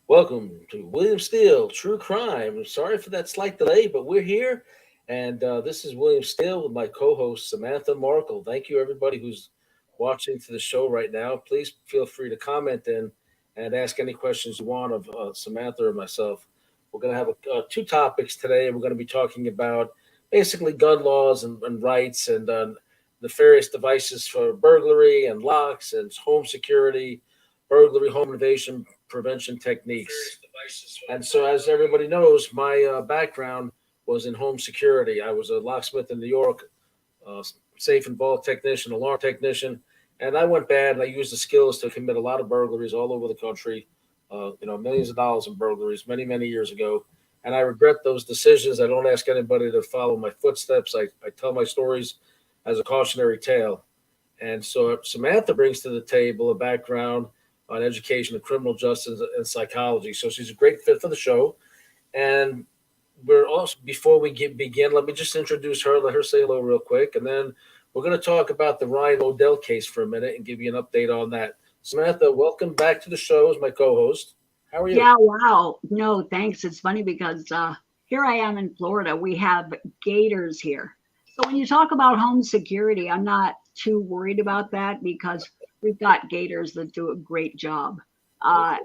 Welcome to William Steele, True Crime. Sorry for that slight delay, but we're here. And this is William Steele with my co host, Samantha Markle. Thank you, everybody who's watching to the show right now. Please feel free to comment in and ask any questions you want of Samantha or myself. We're going to have two topics today. We're going to be talking about basically gun laws and rights and nefarious devices for burglary and locks and home security, burglary, home invasion prevention techniques. And so, as everybody knows, my background was in home security. I was a locksmith in New York, uh, safe and vault technician, alarm technician, and I went bad. And I used the skills to commit a lot of burglaries all over the country. Millions of dollars in burglaries many years ago. And I regret those decisions. I don't ask anybody to follow my footsteps. I tell my stories as a cautionary tale. And so Samantha brings to the table a background on education and criminal justice and psychology. So she's a great fit for the show. And we're also, before we begin, let me just introduce her, let her say hello real quick. And then we're going to talk about the Ryan Odell case for a minute and give you an update on that. Samantha, welcome back to the show as my co-host. How are you? Yeah, wow. No, thanks. It's funny because here I am in Florida. We have gators here. So when you talk about home security, I'm not too worried about that because we've got gators that do a great job. Uh,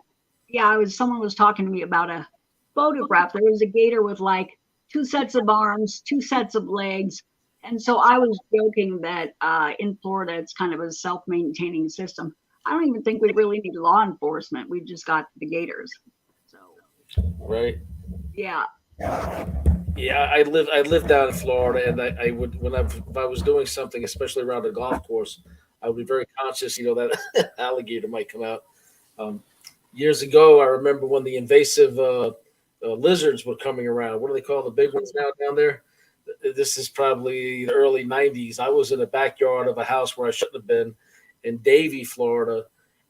yeah, someone was talking to me about a photograph. There was a gator with like two sets of arms, two sets of legs. And so I was joking that in Florida, it's kind of a self-maintaining system. I don't even think we really need law enforcement. We've just got the gators. So, Right. yeah. Yeah, I lived down in Florida, and I would if I was doing something, especially around a golf course, I would be very conscious, that alligator might come out. Um, Years ago, I remember when the invasive lizards were coming around. What do they call the big ones now down there? This is probably the early '90s. I was in the backyard of a house where I shouldn't have been in Davie, Florida,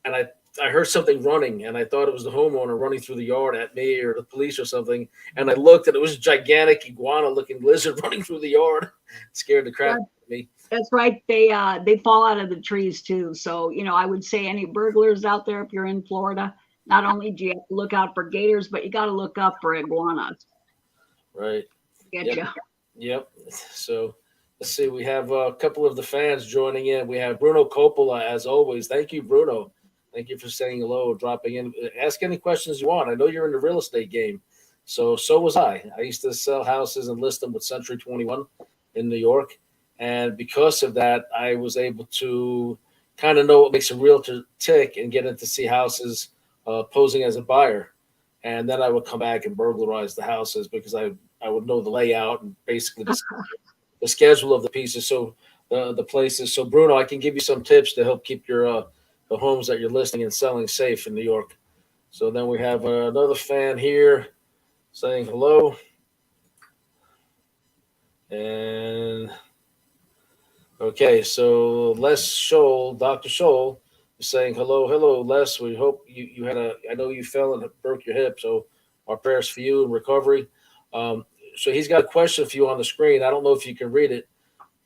and I heard something running, and I thought it was the homeowner running through the yard at me or the police or something. And I looked, and it was a gigantic iguana-looking lizard running through the yard. Scared the crap out of me. That's right. They fall out of the trees too. So, I would say any burglars out there, if you're in Florida, not only do you have to look out for gators, but you got to look up for iguanas. Right. Get Yep. you. Yep. So let's see. We have a couple of the fans joining in. We have Bruno Coppola, as always. Thank you, Bruno. Thank you for saying hello, dropping in. Ask any questions you want. I know you're in the real estate game. So was I. I used to sell houses and list them with Century 21 in New York. And because of that, I was able to kind of know what makes a realtor tick and get in to see houses posing as a buyer. And then I would come back and burglarize the houses because I would know the layout and basically the schedule of the pieces. So the places. So Bruno, I can give you some tips to help keep your the homes that you're listing and selling safe in New York. So then we have another fan here saying hello. And okay, so Les Scholl, Dr. Scholl, is saying hello, Les. We hope you had I know you fell and broke your hip, so our prayers for you and recovery. Um, so he's got a question for you on the screen. I don't know if you can read it.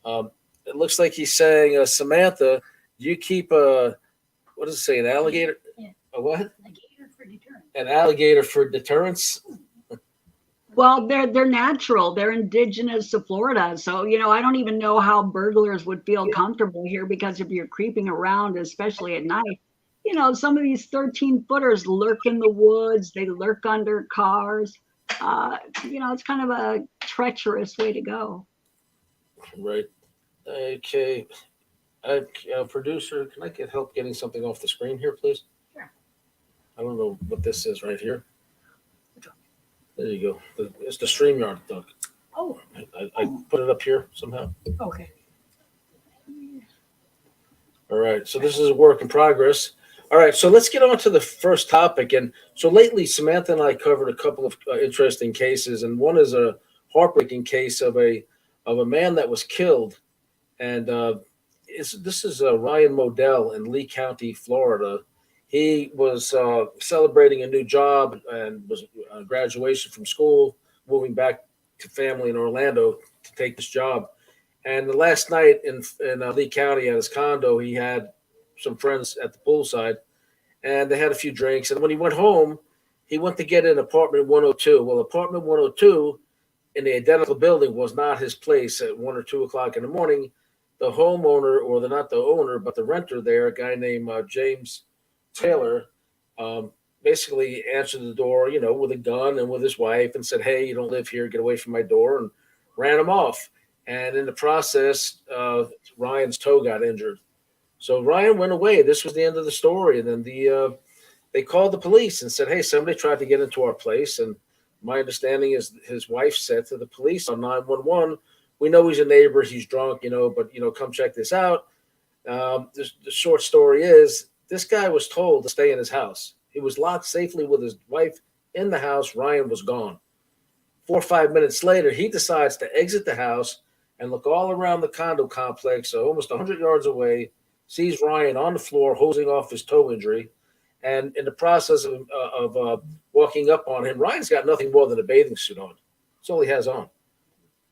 It looks like he's saying, Samantha, do you keep what does it say, an alligator? Yeah. A what? A gator for deterrence. An alligator for deterrence? Well, they're natural. They're indigenous to Florida. So, I don't even know how burglars would feel comfortable here because if you're creeping around, especially at night, some of these 13 footers lurk in the woods, they lurk under cars. It's kind of a treacherous way to go. Right. Okay. Producer, can I get help getting something off the screen here, please? Sure. I don't know what this is right here. There you go. It's the StreamYard, Doug. Oh, I put it up here somehow. okay. All right. So this is a work in progress. All right. So let's get on to the first topic. And so lately, Samantha and I covered a couple of interesting cases, and one is a heartbreaking case of a man that was killed, and this is Ryan Modell in Lee County, Florida. He was celebrating a new job and was graduation from school, moving back to family in Orlando to take this job. And the last night in Lee County at his condo, he had some friends at the poolside, and they had a few drinks. And when he went home, he went to get in apartment 102. Well, apartment 102 in the identical building was not his place at 1 or 2 o'clock in the morning. The homeowner, or not the owner, but the renter there, a guy named James Taylor, basically answered the door, with a gun and with his wife, and said, "Hey, you don't live here. Get away from my door," and ran him off. And in the process, Ryan's toe got injured. So Ryan went away. This was the end of the story. And then they called the police and said, "Hey, somebody tried to get into our place." And my understanding is his wife said to the police on 911, "We know he's a neighbor. He's drunk, but come check this out." The short story is this guy was told to stay in his house. He was locked safely with his wife in the house. Ryan was gone. 4 or 5 minutes later, he decides to exit the house and look all around the condo complex, so almost 100 yards away, sees Ryan on the floor hosing off his toe injury. And in the process of walking up on him, Ryan's got nothing more than a bathing suit on. That's all he has on.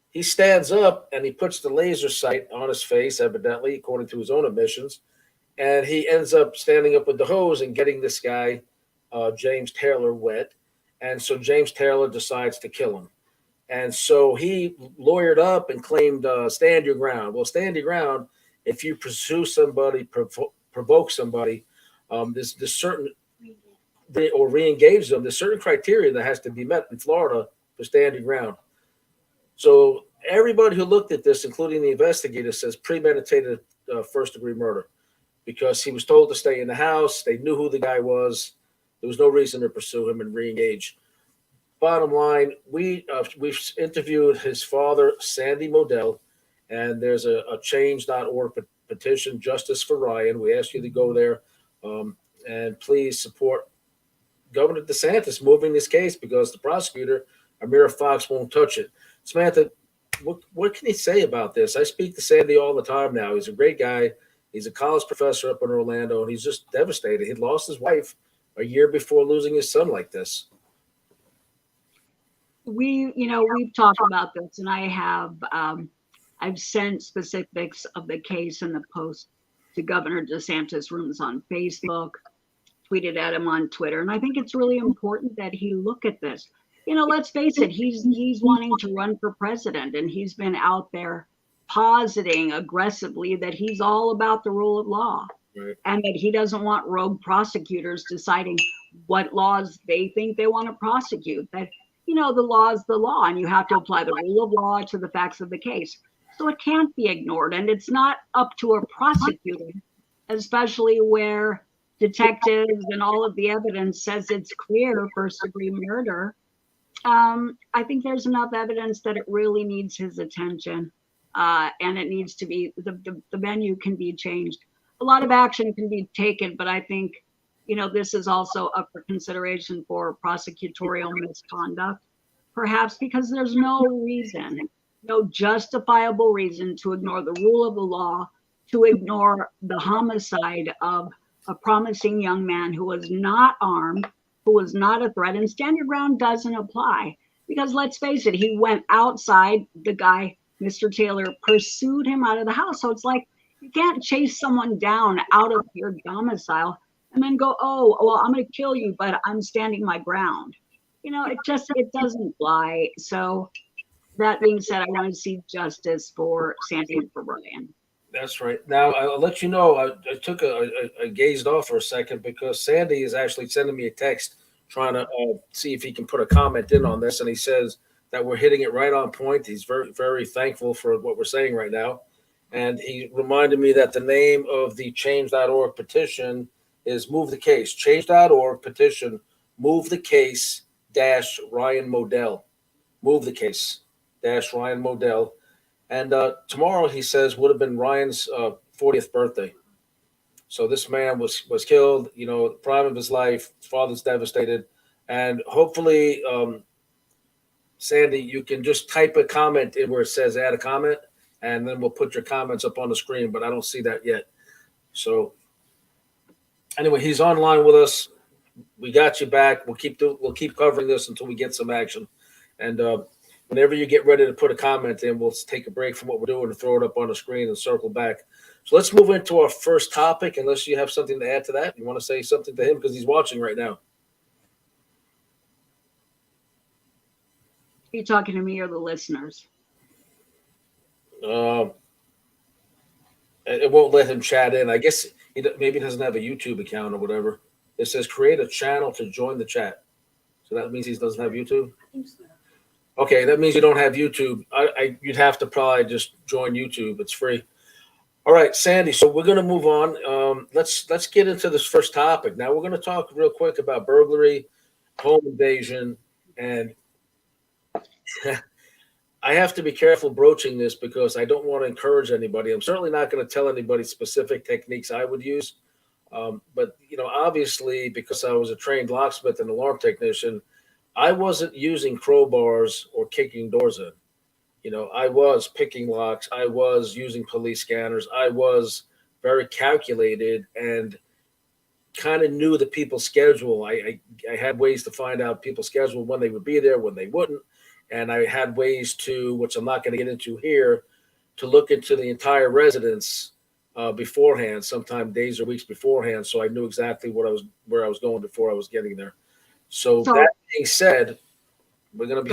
He stands up and he puts the laser sight on his face, evidently, according to his own admissions. And he ends up standing up with the hose and getting this guy, James Taylor, wet. And so James Taylor decides to kill him. And so he lawyered up and claimed stand your ground. Well, stand your ground if you pursue somebody, provoke somebody, there's certain, or re-engage them, there's certain criteria that has to be met in Florida for stand your ground. So everybody who looked at this, including the investigator, says premeditated first-degree murder because he was told to stay in the house. They knew who the guy was. There was no reason to pursue him and re-engage. Bottom line, we've interviewed his father, Sandy Modell, and there's a change.org petition, Justice for Ryan. We ask you to go there and please support Governor DeSantis moving this case because the prosecutor, Amira Fox, won't touch it. Samantha, what can you say about this? I speak to Sandy all the time now. He's a great guy. He's a college professor up in Orlando, and he's just devastated. He'd lost his wife a year before losing his son like this. We've talked about this, and I've sent specifics of the case and the post to Governor DeSantis' rooms on Facebook, tweeted at him on Twitter, and I think it's really important that he look at this. Let's face it, he's wanting to run for president, and he's been out there positing aggressively that he's all about the rule of law, right, and that he doesn't want rogue prosecutors deciding what laws they think they want to prosecute. That the law is the law, and you have to apply the rule of law to the facts of the case. So it can't be ignored, and it's not up to a prosecutor, especially where detectives and all of the evidence says it's clear first-degree murder. I think there's enough evidence that it really needs his attention, and it needs to be, the venue can be changed. A lot of action can be taken, but I think, this is also up for consideration for prosecutorial misconduct, perhaps because there's no justifiable reason to ignore the rule of the law, to ignore the homicide of a promising young man who was not armed, who was not a threat. And stand your ground doesn't apply because let's face it, he went outside. The guy, Mr. Taylor, pursued him out of the house. So it's like, you can't chase someone down out of your domicile and then go, "Oh, well, I'm going to kill you, but I'm standing my ground." It doesn't fly. So that being said, I want to see justice for Sandy and for Ryan. That's right. Now, I'll let you know, I gazed off for a second because Sandy is actually sending me a text trying to see if he can put a comment in on this. And he says that we're hitting it right on point. He's very, very thankful for what we're saying right now. And he reminded me that the name of the change.org petition is Move the Case. Change.org petition, Move the Case -Ryan Modell. Move the Case -Ryan Modell. And tomorrow, he says, would have been Ryan's 40th birthday. So this man was killed, prime of his life. His father's devastated. And hopefully, Sandy, you can just type a comment in where it says add a comment, and then we'll put your comments up on the screen. But I don't see that yet. So anyway, he's online with us. We got you back. We'll keep covering this until we get some action. And whenever you get ready to put a comment in, we'll take a break from what we're doing and throw it up on the screen and circle back. So let's move into our first topic, unless you have something to add to that. You want to say something to him because he's watching right now. Are you talking to me or the listeners? Uh, it won't let him chat in. I guess maybe he doesn't have a YouTube account or whatever. It says create a channel to join the chat. So that means he doesn't have YouTube. I think so. Okay, that means you don't have YouTube. You'd have to probably just join YouTube. It's free. All right, Sandy. So we're going to move on. Let's get into this first topic. Now we're going to talk real quick about burglary, home invasion, and I have to be careful broaching this because I don't want to encourage anybody. I'm certainly not going to tell anybody specific techniques I would use. But obviously, because I was a trained locksmith and alarm technician, I wasn't using crowbars or kicking doors in. I was picking locks. I was using police scanners. I was very calculated and kind of knew the people's schedule. I had ways to find out people's schedule, when they would be there, when they wouldn't. And I had ways to, which I'm not going to get into here, to look into the entire residence beforehand, sometime days or weeks beforehand. So I knew exactly where I was going before I was getting there. So that being said, we're going to be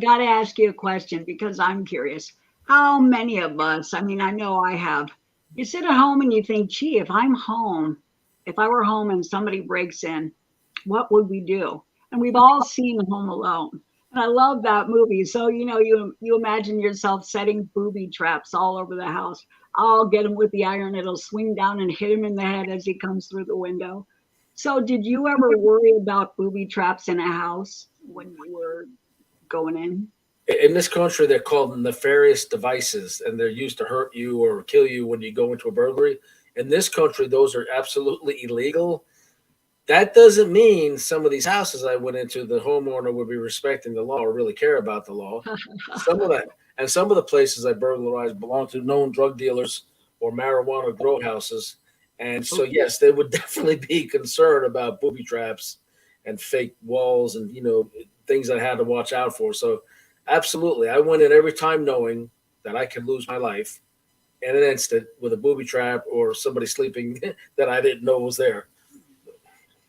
gotta ask you a question because I'm curious. How many of us, I mean, I know I have, you sit at home and you think, gee, if I were home and somebody breaks in, what would we do? And we've all seen Home Alone. And I love that movie. So, you imagine yourself setting booby traps all over the house. I'll get him with the iron. It'll swing down and hit him in the head as he comes through the window. So did you ever worry about booby traps in a house when you were going in? In this country, they're called nefarious devices, and they're used to hurt you or kill you when you go into a burglary. In this country, those are absolutely illegal. That doesn't mean some of these houses I went into, the homeowner would be respecting the law or really care about the law. Some of the places I burglarized belong to known drug dealers or marijuana grow houses. And so, yes, they would definitely be concerned about booby traps and fake walls and, things I had to watch out for. So, absolutely, I went in every time knowing that I could lose my life in an instant with a booby trap or somebody sleeping that I didn't know was there.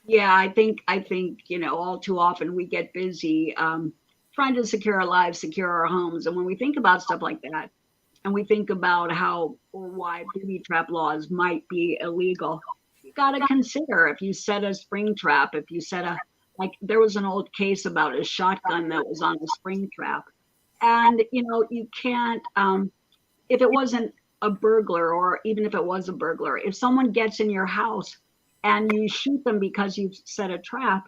Yeah, I think, all too often we get busy trying to secure our lives, secure our homes. And when we think about stuff like that, and we think about how or why booby trap laws might be illegal, you got to consider if you set a spring trap, if you set there was an old case about a shotgun that was on a spring trap. And, you can't, if it wasn't a burglar, or even if it was a burglar, if someone gets in your house and you shoot them because you've set a trap,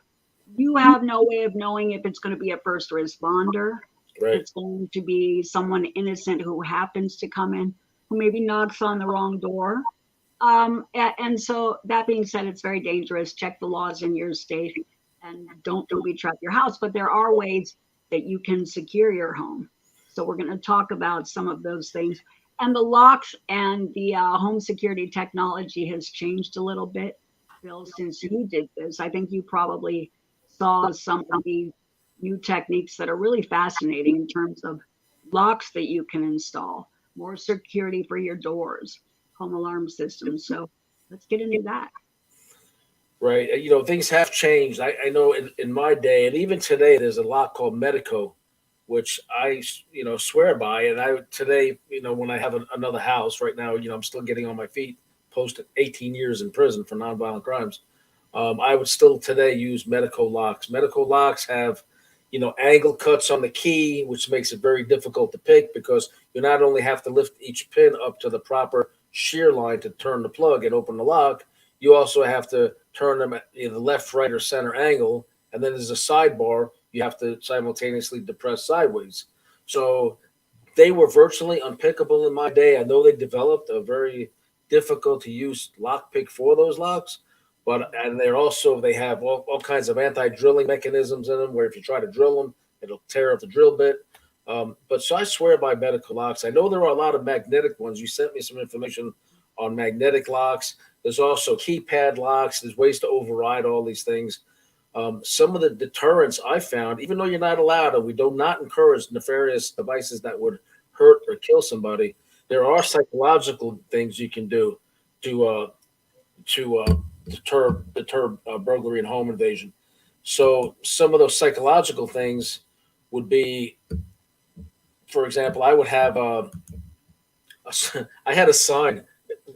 you have no way of knowing if it's going to be a first responder. Right. It's going to be someone innocent who happens to come in, who maybe knocks on the wrong door. And so that being said, it's very dangerous. Check the laws in your state and don't booby trap your house. But there are ways that you can secure your home. So we're going to talk about some of those things. And the locks and the home security technology has changed a little bit. Bill, since you did this, I think you probably saw some of the new techniques that are really fascinating in terms of locks that you can install, more security for your doors, home alarm systems. So let's get into that. Right. Things have changed. I know in my day, and even today, there's a lock called Medico, which I, swear by. And today, when I have another house right now, I'm still getting on my feet post 18 years in prison for nonviolent crimes. I would still today use Medico locks. Medico locks have, angle cuts on the key, which makes it very difficult to pick because you not only have to lift each pin up to the proper shear line to turn the plug and open the lock, you also have to turn them at the left, right, or center angle. And then there's a sidebar you have to simultaneously depress sideways. So they were virtually unpickable in my day. I know they developed a very difficult to use lock pick for those locks, and they have all kinds of anti-drilling mechanisms in them where if you try to drill them, it'll tear up the drill bit. But so I swear by Medical locks. I know there are a lot of magnetic ones. You sent me some information on magnetic locks. There's also keypad locks. There's ways to override all these things. Some of the deterrents I found, even though you're not allowed, and we do not encourage nefarious devices that would hurt or kill somebody, there are psychological things you can do to deter burglary and home invasion. So some of those psychological things would be, for example, I would have I had a sign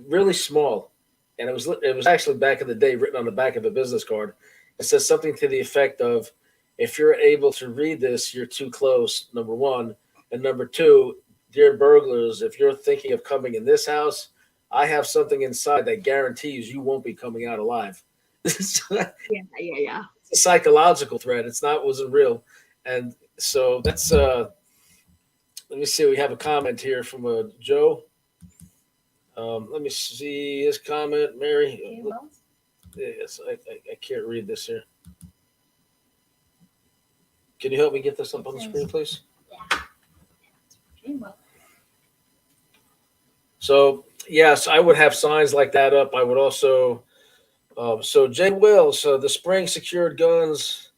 really small, and it was actually back in the day written on the back of a business card. It says something to the effect of, "If you're able to read this, you're too close." Number one, and number two, dear burglars, if you're thinking of coming in this house, I have something inside that guarantees you won't be coming out alive. It's Yeah. a psychological threat. It's not wasn't real, and so that's let me see. We have a comment here from Joe. Let me see his comment, Mary. Yes, I can't read this here. Can you help me get this up on the screen, please? So, yes, I would have signs like that up. I would also, so Jay Wills, so the spring secured guns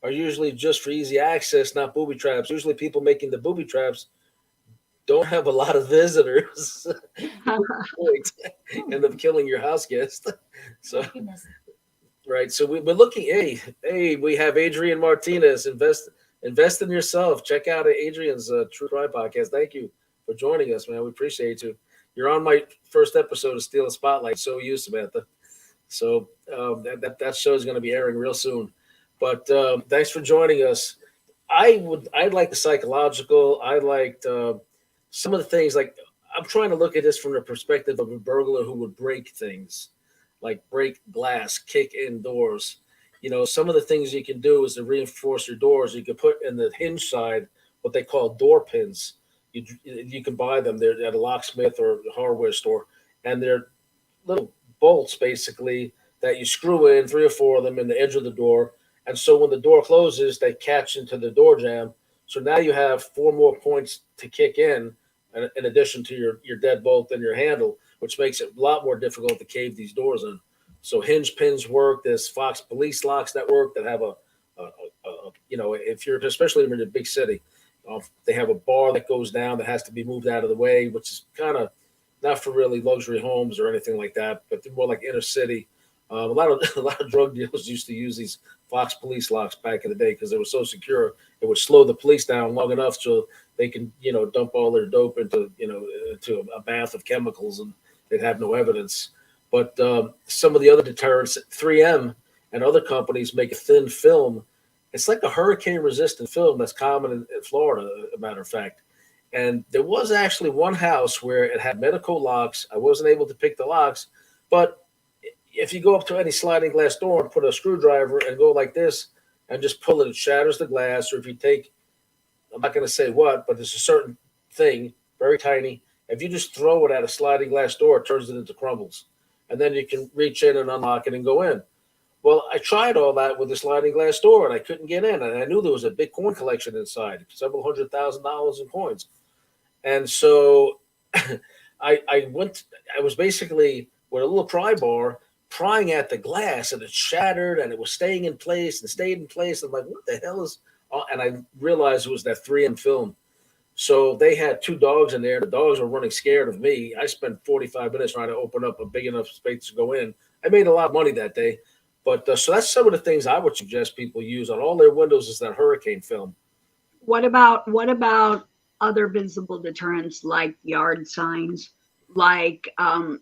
are usually just for easy access, not booby traps. Usually people making the booby traps don't have a lot of visitors. End up killing your house guest. So, right. So we're looking. Hey, we have Adrian Martinez. Invest in yourself. Check out Adrian's True Crime podcast. Thank you for joining us, man. We appreciate you. You're on my first episode of Steal a Spotlight. So are you, Samantha. So that show is going to be airing real soon. But thanks for joining us. I like the psychological. I liked some of the things, like I'm trying to look at this from the perspective of a burglar who would break things, like break glass, kick in doors. You know, some of the things you can do is to reinforce your doors. You can put in the hinge side what they call door pins. You can buy them. They're at a locksmith or a hardware store, and they're little bolts basically that you screw in, 3 or 4 of them in the edge of the door. And so when the door closes, they catch into the door jamb. So now you have 4 more points to kick in addition to your deadbolt and your handle, which makes it a lot more difficult to cave these doors in. So hinge pins work. There's Fox police locks that work that have if you're, especially in a big city, they have a bar that goes down that has to be moved out of the way, which is kind of not for really luxury homes or anything like that, but they're more like inner city. A lot of drug dealers used to use these Fox police locks back in the day because they were so secure. It would slow the police down long enough so they can, dump all their dope into a bath of chemicals and they'd have no evidence. But some of the other deterrents, 3M and other companies make a thin film. It's like a hurricane-resistant film that's common in Florida, as a matter of fact. And there was actually one house where it had medical locks. I wasn't able to pick the locks, but if you go up to any sliding glass door and put a screwdriver and go like this and just pull it, it shatters the glass. Or if you take, I'm not going to say what, but there's a certain thing, very tiny. If you just throw it at a sliding glass door, it turns it into crumbles. And then you can reach in and unlock it and go in. Well, I tried all that with the sliding glass door and I couldn't get in. And I knew there was a big coin collection inside, several $100,000 in coins. And so I was basically with a little pry bar prying at the glass, and it shattered and it was staying in place and stayed in place. I'm like, what the hell is, and I realized it was that 3M film. So they had 2 dogs in there. The dogs were running scared of me. I spent 45 minutes trying to open up a big enough space to go in. I made a lot of money that day. But so that's some of the things I would suggest people use on all their windows is that hurricane film. What about other visible deterrents like yard signs, like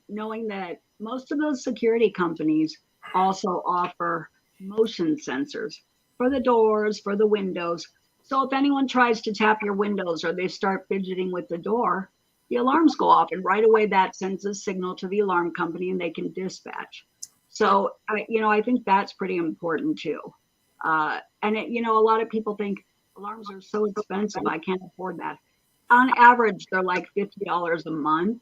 knowing that most of those security companies also offer motion sensors for the doors, for the windows. So if anyone tries to tap your windows or they start fidgeting with the door, the alarms go off and right away that sends a signal to the alarm company and they can dispatch. So, I think that's pretty important too. A lot of people think alarms are so expensive. I can't afford that. On average, they're like $50 a month.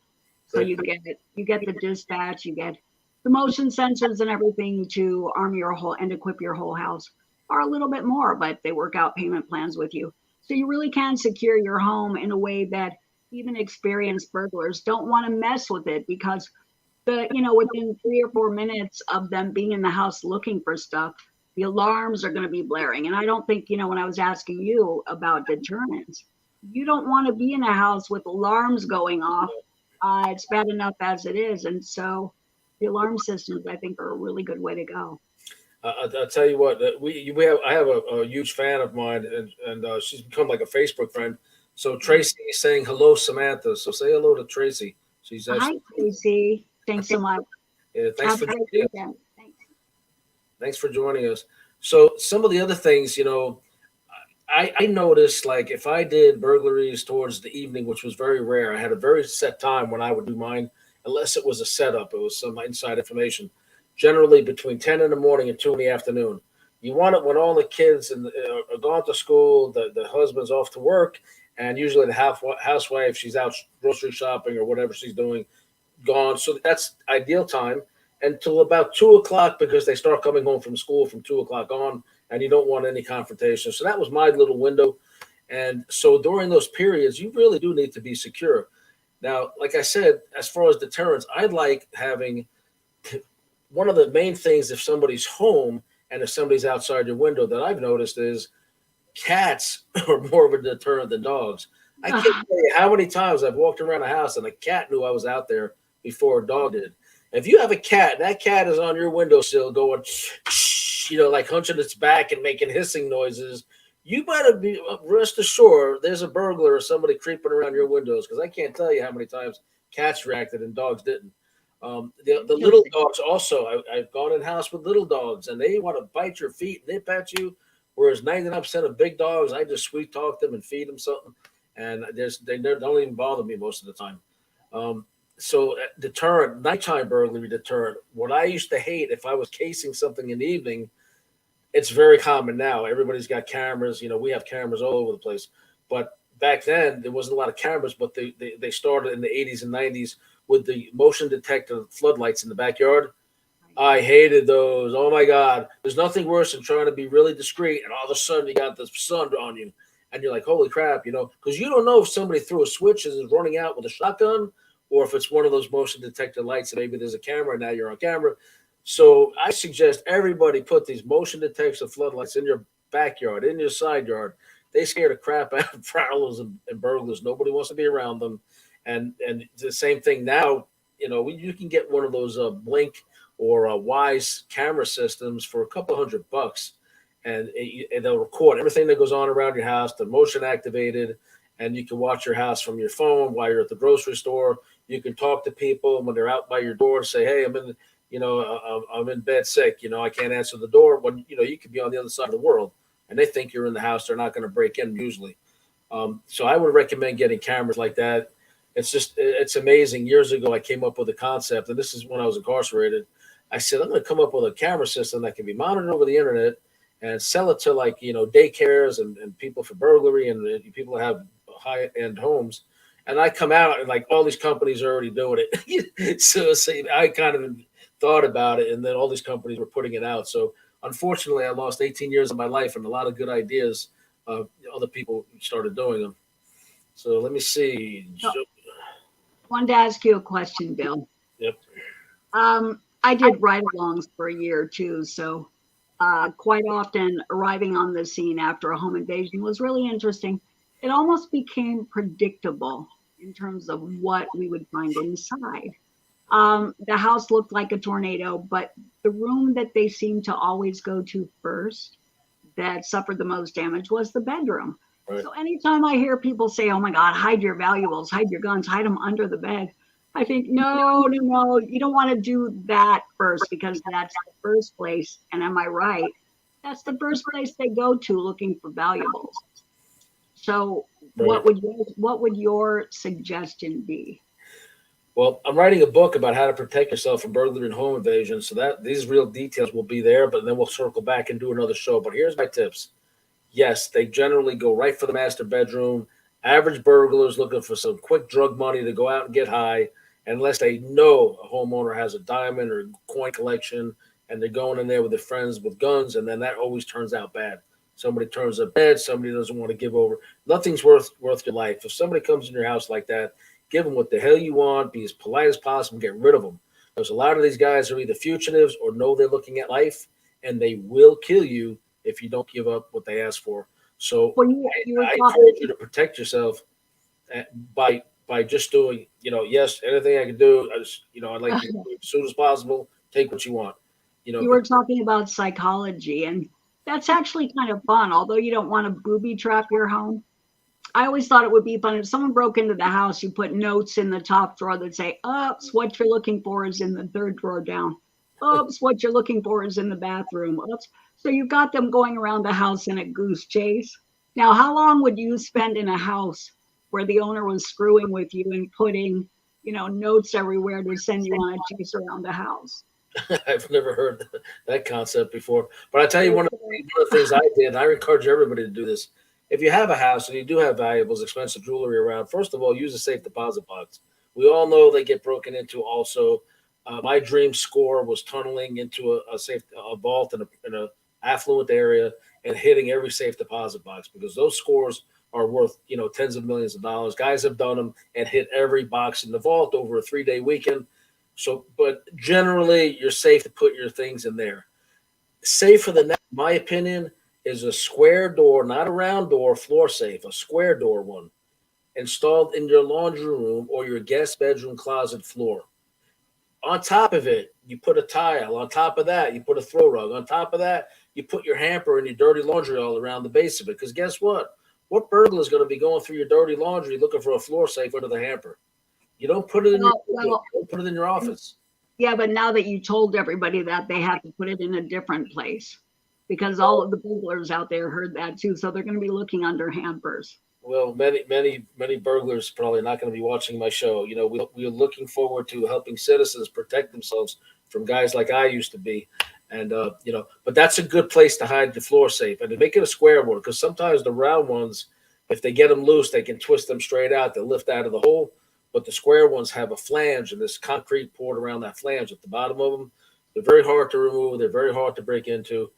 So you get the dispatch, you get the motion sensors and everything to arm your whole and equip your whole house are a little bit more, but they work out payment plans with you. So you really can secure your home in a way that even experienced burglars don't want to mess with it because within 3 or 4 minutes of them being in the house looking for stuff, the alarms are going to be blaring. And I don't think, when I was asking you about deterrents, you don't want to be in a house with alarms going off. It's bad enough as it is. And so the alarm systems, I think, are a really good way to go. I'll tell you what, I have a huge fan of mine, and she's become like a Facebook friend. So Tracy is saying hello, Samantha. So say hello to Tracy. She's Hi, actually Tracy. Thanks so much. thanks Have for a great joining us. weekend. Thanks. Thanks for joining us. So some of the other things, I noticed like if I did burglaries towards the evening, which was very rare, I had a very set time when I would do mine, unless it was a setup, it was some inside information. Generally between 10 in the morning and 2 in the afternoon. You want it when all the kids are gone to school, the husband's off to work, and usually the housewife, she's out grocery shopping or whatever she's doing, gone. So that's ideal time until about 2 o'clock because they start coming home from school from 2 o'clock on, and you don't want any confrontation. So that was my little window. And so during those periods, you really do need to be secure. Now, like I said, as far as deterrence, I'd like having one of the main things if somebody's home and if somebody's outside your window that I've noticed is cats are more of a deterrent than dogs. I can't Ah, tell you how many times I've walked around a house and a cat knew I was out there before a dog did. If you have a cat, and that cat is on your windowsill going, like hunching its back and making hissing noises, you better be rest assured there's a burglar or somebody creeping around your windows because I can't tell you how many times cats reacted and dogs didn't. The little interesting. dogs also, I've gone in house with little dogs and they want to bite your feet, nip at you. Whereas 99% of big dogs, I just sweet talk them and feed them something, and they don't even bother me most of the time. Um, so deterrent, nighttime burglary deterrent. What I used to hate if I was casing something in the evening, it's very common now. Everybody's got cameras. We have cameras all over the place. But back then, there wasn't a lot of cameras, but they started in the 80s and 90s with the motion detector floodlights in the backyard. I hated those. Oh my God. There's nothing worse than trying to be really discreet and all of a sudden you got the sun on you and you're like, holy crap, because you don't know if somebody threw a switch and is running out with a shotgun or if it's one of those motion detector lights and maybe there's a camera and now you're on camera. So I suggest everybody put these motion detector floodlights in your backyard, in your side yard. They scare the crap out of prowlers and burglars. Nobody wants to be around them. And the same thing now, you can get one of those blink or Wise camera systems for a couple $100, and they'll record everything that goes on around your house. They're motion activated, and you can watch your house from your phone while you're at the grocery store. You can talk to people when they're out by your door. Say, hey, I'm in bed sick. I can't answer the door. When you could be on the other side of the world, and they think you're in the house. They're not going to break in usually. So I would recommend getting cameras like that. It's amazing. Years ago, I came up with a concept, and this is when I was incarcerated. I said, I'm going to come up with a camera system that can be monitored over the internet and sell it to daycares and people for burglary and people that have high end homes. And I come out and like all these companies are already doing it. so I kind of thought about it and then all these companies were putting it out. So unfortunately, I lost 18 years of my life and a lot of good ideas. Other people started doing them. So let me see. So, wanted to ask you a question, Bill. Yep. I did ride-alongs for a year or two, so quite often arriving on the scene after a home invasion was really interesting. It almost became predictable in terms of what we would find inside. The house looked like a tornado, but the room that they seemed to always go to first that suffered the most damage was the bedroom. Right. So anytime I hear people say, oh my God, hide your valuables, hide your guns, hide them under the bed, I think, no, you don't want to do that first because that's the first place. And am I right? That's the first place they go to looking for valuables. So Right. what would your suggestion be? Well, I'm writing a book about how to protect yourself from burglary and home invasion. So that these real details will be there, but then we'll circle back and do another show. But here's my tips. Yes, they generally go right for the master bedroom. Average burglars looking for some quick drug money to go out and get high, unless they know a homeowner has a diamond or coin collection and they're going in there with their friends with guns, and then that always turns out bad. Somebody turns up dead, somebody doesn't want to give over. Nothing's worth your life. If somebody comes in your house like that, give them what the hell you want, be as polite as possible, get rid of them. Because a lot of these guys are either fugitives or know they're looking at life, and they will kill you if you don't give up what they ask for. So When you were I talking, encourage you to protect yourself by just doing, yes, anything I can do. I'd like to do as soon as possible. Take what you want. You were talking about psychology, and that's actually kind of fun. Although you don't want to booby trap your home, I always thought it would be fun if someone broke into the house. You put notes in the top drawer that say, "Oops, what you're looking for is in the third drawer down. Oops, what you're looking for is in the bathroom. Oops." So you've got them going around the house in a goose chase. Now, how long would you spend in a house where the owner was screwing with you and putting, notes everywhere to send you on a chase around the house? I've never heard that concept before. But I tell you, one of the things I did, and I encourage everybody to do this. If you have a house and you do have valuables, expensive jewelry around, first of all, use a safe deposit box. We all know they get broken into. Also, my dream score was tunneling into a vault in a affluent area and hitting every safe deposit box, because those scores are worth tens of millions of dollars. Guys have done them and hit every box in the vault over a 3-day weekend. So, but generally, you're safe to put your things in there. Safer than that, in my opinion, is a square door, not a round door, floor safe, a square door one, installed in your laundry room or your guest bedroom closet floor. On top of it, you put a tile. On top of that, you put a throw rug. On top of that, you put your hamper and your dirty laundry all around the base of it. Because guess what? What burglar is going to be going through your dirty laundry looking for a floor safe under the hamper? You don't put it in you don't put it in your office. Yeah, but now that you told everybody that, they have to put it in a different place, because all of the burglars out there heard that too. So they're going to be looking under hampers. Well, many burglars probably not going to be watching my show. We're looking forward to helping citizens protect themselves from guys like I used to be. And, but that's a good place to hide the floor safe, and to make it a square one, because sometimes the round ones, if they get them loose, they can twist them straight out. They lift out of the hole. But the square ones have a flange, and this concrete poured around that flange at the bottom of them. They're very hard to remove. They're very hard to break into.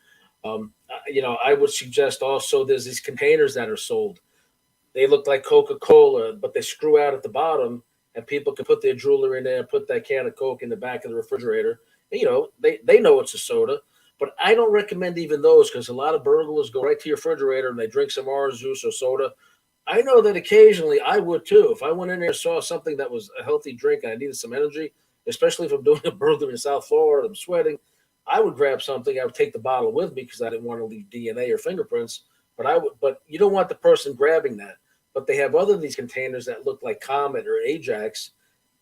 I would suggest also there's these containers that are sold. They look like Coca-Cola, but they screw out at the bottom, and people can put their jewelry in there and put that can of Coke in the back of the refrigerator. And, they know it's a soda, but I don't recommend even those, because a lot of burglars go right to your refrigerator and they drink some orange juice or soda. I know that occasionally I would too. If I went in there and saw something that was a healthy drink and I needed some energy, especially if I'm doing a burglary in South Florida, I'm sweating, I would grab something. I would take the bottle with me because I didn't want to leave DNA or fingerprints. But you don't want the person grabbing that. But they have these containers that look like Comet or Ajax.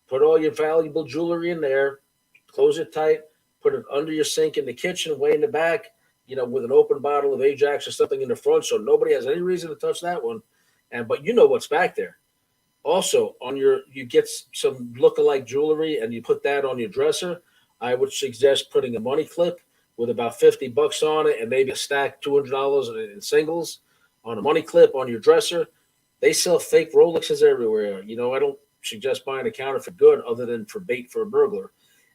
Put all your valuable jewelry in there, close it tight, put it under your sink in the kitchen, way in the back, with an open bottle of Ajax or something in the front, so nobody has any reason to touch that one. But you know what's back there. Also, you get some look-alike jewelry and you put that on your dresser. I would suggest putting a money clip with about $50 on it and maybe a stack $200 in singles on a money clip on your dresser. They sell fake Rolexes everywhere. I don't suggest buying a counterfeit good other than for bait for a burglar.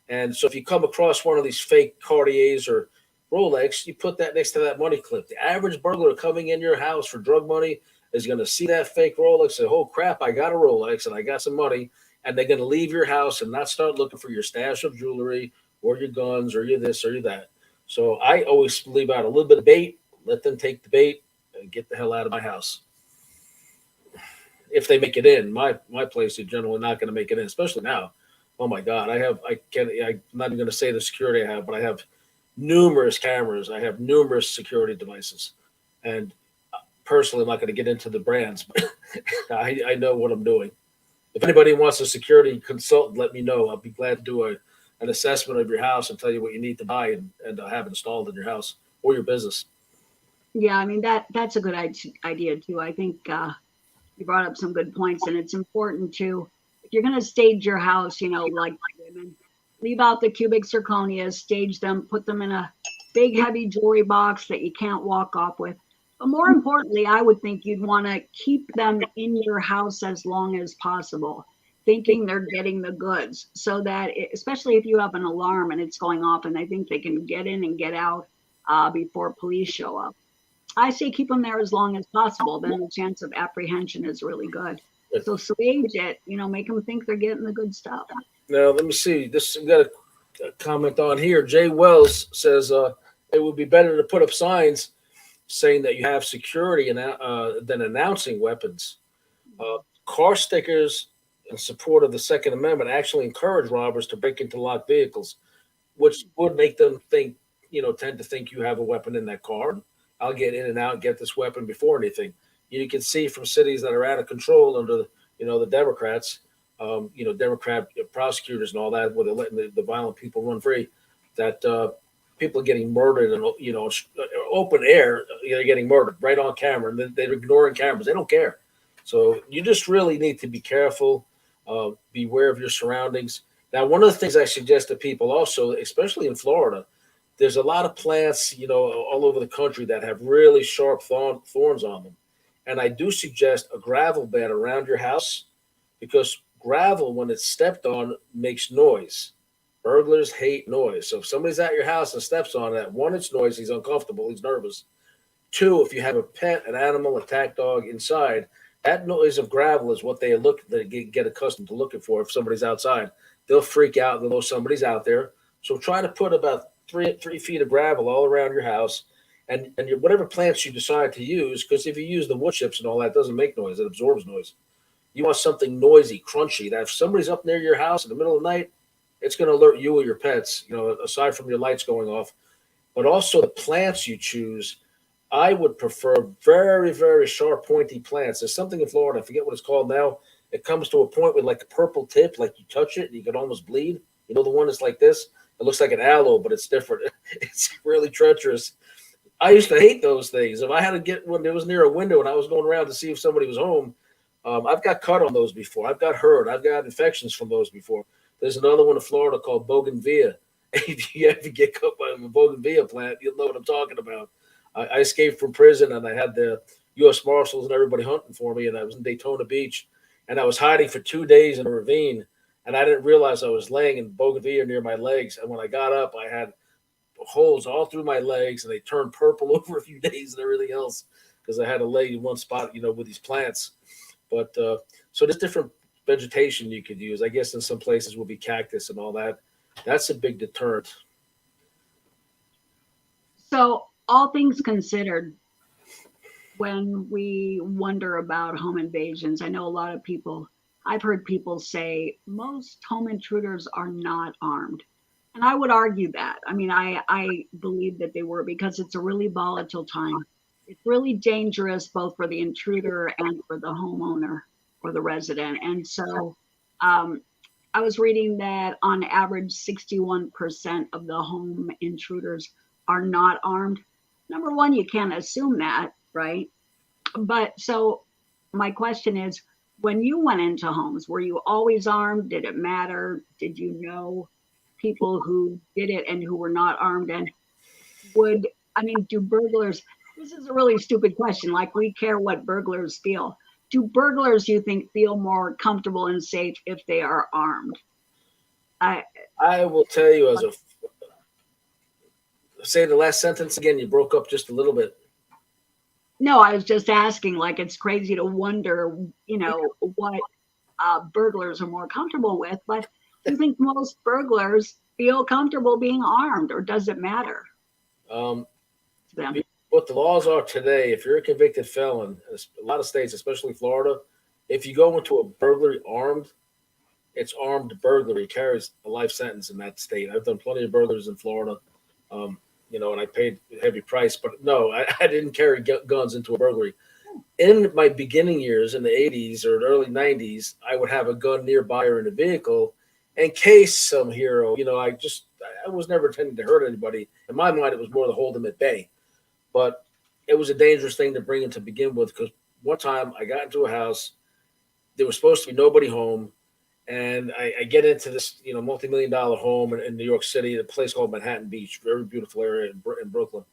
And so if you come across one of these fake Cartiers or Rolex, you put that next to that money clip. The average burglar coming in your house for drug money is going to see that fake Rolex and say, "Oh crap, I got a Rolex and I got some money," and they're going to leave your house and not start looking for your stash of jewelry or your guns or your this or your that. So I always leave out a little bit of bait, let them take the bait, and get the hell out of my house. If they make it in, my place is generally not going to make it in, especially now. Oh my God, I'm not even going to say the security I have, but I have numerous cameras. I have numerous security devices, and personally, I'm not going to get into the brands, but I know what I'm doing. If anybody wants a security consultant, let me know. I'll be glad to do an assessment of your house and tell you what you need to buy and have installed in your house or your business. Yeah, I mean, that's a good idea too. I think you brought up some good points, and it's important to, if you're going to stage your house, like women, leave out the cubic zirconia, stage them, put them in a big heavy jewelry box that you can't walk off with. But more importantly, I would think you'd want to keep them in your house as long as possible, thinking they're getting the goods, so that, especially if you have an alarm and it's going off and they think they can get in and get out before police show up. I say keep them there as long as possible. Then the chance of apprehension is really good. So stage it, make them think they're getting the good stuff. Now, let me see. We got a comment on here. Jay Wells says it would be better to put up signs saying that you have security than announcing weapons. Car stickers in support of the Second Amendment actually encourage robbers to break into locked vehicles, which would make them think tend to think you have a weapon in that car. I'll get in and out and get this weapon before anything. You can see from cities that are out of control under, the Democrats, Democrat prosecutors and all that, where they're letting the violent people run free, that people are getting murdered and, open air, they're getting murdered right on camera, and they're ignoring cameras. They don't care. So you just really need to be careful, beware of your surroundings. Now, one of the things I suggest to people also, especially in Florida, there's a lot of plants, all over the country that have really sharp thorns on them. And I do suggest a gravel bed around your house, because gravel, when it's stepped on, makes noise. Burglars hate noise. So if somebody's at your house and steps on it, one, it's noisy, he's uncomfortable, he's nervous. Two, if you have a pet, an animal, a attack dog inside, that noise of gravel is what they get accustomed to looking for. If somebody's outside, they'll freak out. They'll know somebody's out there. So try to put about 3 feet of gravel all around your house, and whatever plants you decide to use, because if you use the wood chips and all that, it doesn't make noise. It absorbs noise. You want something noisy, crunchy, that if somebody's up near your house in the middle of the night, it's going to alert you or your pets, aside from your lights going off. But also the plants you choose, I would prefer very, very sharp, pointy plants. There's something in Florida, I forget what it's called now. It comes to a point with like a purple tip, like you touch it and you can almost bleed. The one that's like this? It looks like an aloe, but it's different. It's really treacherous. I used to hate those things. If I had to get one that was near a window and I was going around to see if somebody was home, I've got cut on those before. I've got hurt. I've got infections from those before. There's another one in Florida called bougainvillea. If you ever get cut by a bougainvillea plant, you'll know what I'm talking about. I escaped from prison, and I had the U.S. Marshals and everybody hunting for me, and I was in Daytona Beach, and I was hiding for 2 days in a ravine, and I didn't realize I was laying in bougainvillea near my legs. And when I got up, I had holes all through my legs, and they turned purple over a few days and everything else, because I had to lay in one spot, with these plants. But so there's different vegetation you could use. I guess in some places will be cactus and all that. That's a big deterrent. So all things considered, when we wonder about home invasions, I know a lot of people, I've heard people say most home intruders are not armed. And I would argue that. I mean, I believe that they were, because it's a really volatile time. It's really dangerous both for the intruder and for the homeowner or the resident. And so I was reading that on average, 61% of the home intruders are not armed. Number one, you can't assume that, right? But so my question is, when you went into homes, were you always armed? Did it matter? Did you know people who did it and who were not armed? And do burglars, this is a really stupid question, like we care what burglars feel. Do burglars, you think, feel more comfortable and safe if they are armed? I will tell you say the last sentence again. You broke up just a little bit. No, I was just asking, like, it's crazy to wonder, what burglars are more comfortable with. But do you think most burglars feel comfortable being armed, or does it matter to them? What the laws are today, if you're a convicted felon, a lot of states, especially Florida, if you go into a burglary armed, it's armed burglary, carries a life sentence in that state. I've done plenty of burglaries in Florida, and I paid a heavy price. But no, I didn't carry guns into a burglary. In my beginning years in the 80s or early 90s, I would have a gun nearby or in a vehicle in case some hero, I was never intending to hurt anybody. In my mind, it was more to hold them at bay. But it was a dangerous thing to bring in to begin with, because one time I got into a house, there was supposed to be nobody home, and I get into this, multi-million-dollar home in New York City, a place called Manhattan Beach, very beautiful area in Brooklyn.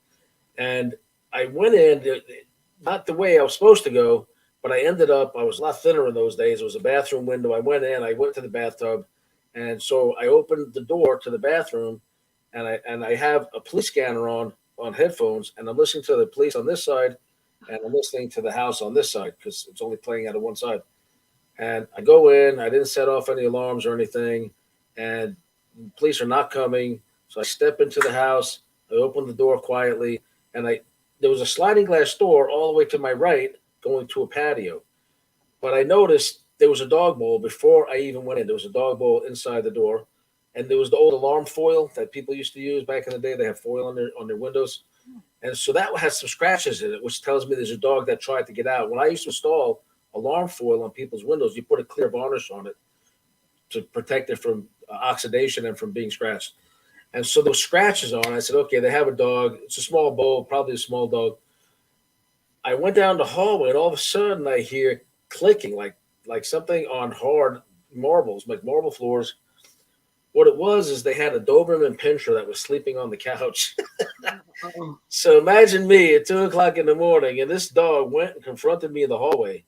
And I went in, not the way I was supposed to go, but I was a lot thinner in those days. It was a bathroom window. I went in, I went to the bathtub, and so I opened the door to the bathroom, and I have a police scanner on headphones, and I'm listening to the police on this side, and I'm listening to the house on this side, because it's only playing out of one side. And I go in, I didn't set off any alarms or anything, and the police are not coming. So I step into the house, I open the door quietly, and there was a sliding glass door all the way to my right going to a patio. But I noticed there was a dog bowl before I even went in. There was a dog bowl inside the door. and there was the old alarm foil that people used to use back in the day. They have foil on their windows, and so that has some scratches in it, which tells me there's a dog that tried to get out. When I used to install alarm foil on people's windows, you put a clear varnish on it to protect it from oxidation and from being scratched. And so those scratches on it, I said, okay, they have a dog. It's a small bowl, probably a small dog. I went down the hallway, and all of a sudden I hear clicking, like something on hard marbles, like marble floors. What it was is they had a Doberman Pinscher that was sleeping on the couch. So imagine me at 2:00 in the morning, and this dog went and confronted me in the hallway.